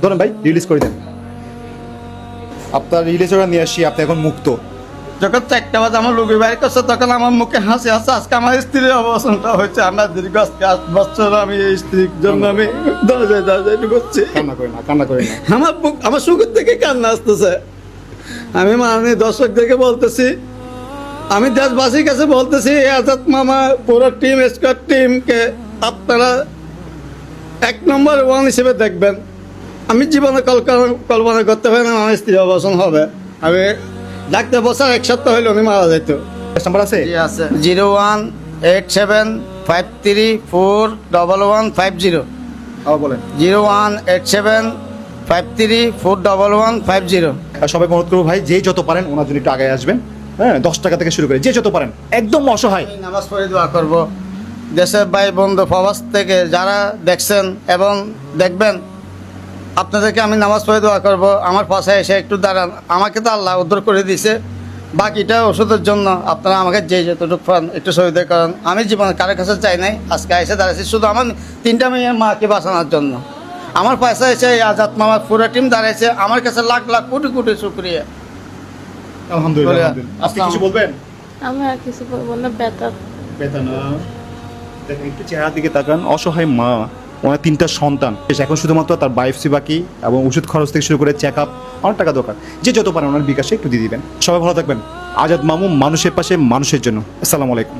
ধরেন ভাই, রিলিজ করে দেন। আপনার রিলিজ ওরা নিয়ে আসি, আপনি এখন মুক্ত। যখন 4টা বাজে আমার রোগী বাইরে করছে তখন আমার মুখে হাসি আসছে। আজকে আমার স্ত্রীর অবসানটা হয়েছে। আমরা দীর্ঘ আজকে 8 বছর আমি এই স্ত্রীর জন্য আমি দরজায় ঢুকছি। কান্না করেন না, কান্না করেন না। আমার সুখের থেকে কান্না আসতেছে। আমি মাননীয় দর্শকদেরকে বলতেছি, আমি দেশবাসীর কাছে বলতেছি, আজাদ মামা পুরো টিম, স্কোয়াড টিমকে আপনারা 1 নম্বর 1 হিসেবে দেখবেন। আমি জীবনে কল্পনা করতে পারি না আমার স্ত্রী অবসান হবে। আমি ডাক্তার বছর 1 সপ্তাহ হইলে উনি মারা যেত। নাম্বার আছে? আছে 01875411150। আবার বলেন। 01875411150। আর সবাইকে অনুরোধ করবো ভাই, যে যত পারেন ওনার জন্য একটু আগে আসবেন। হ্যাঁ, 10 টাকা থেকে শুরু করে যে যত পারেন, একদম অসহায়। আমি নামাজ পড়ে দোয়া করব দেশের ভাই বন্ধু প্রবাস থেকে যারা দেখছেন এবং দেখবেন, আপনাদেরকে আমি নামাজ পড়ে দোয়া করব আমার পাশে এসে একটু দাঁড়ান। আমাকে তো আল্লাহ উদ্ধার করে দিয়েছে, বাকিটা ওষুধের জন্য আপনারা আমাকে যে যতটুকু পান একটু সহযোগিতা করেন। আমি জীবনে কারোর কাছে চাই নাই, আজকে এসে দাঁড়াইছি শুধু আমার 3টা মেয়ের মাকে বাঁচানোর জন্য। আমার পাশে এসে এই আজাদ মামার পুরো টিম দাঁড়াইছে, আমার কাছে লাখ লাখ কোটি কোটি শুকরিয়া। আলহামদুলিল্লাহ, আলহামদুলিল্লাহ। আপনি কিছু বলবেন? আমি আর কিছু বলবো না, বেতার বেতানা দেখেন, একটু চেহারা দিকে তাকান। অসহায় মা, ওনার 3টা সন্তান, এখন শুধুমাত্র তার বাইফসি বাকি এবং ওষুধ খরচ থেকে শুরু করে চেক আপ, অনেক টাকা দরকার। যে যত পারেন ওনার বিকাশে একটু দিয়ে দিবেন। সবাই ভালো থাকবেন। আজাদ মামু, মানুষের পাশে মানুষের জন্য। আসসালামু আলাইকুম।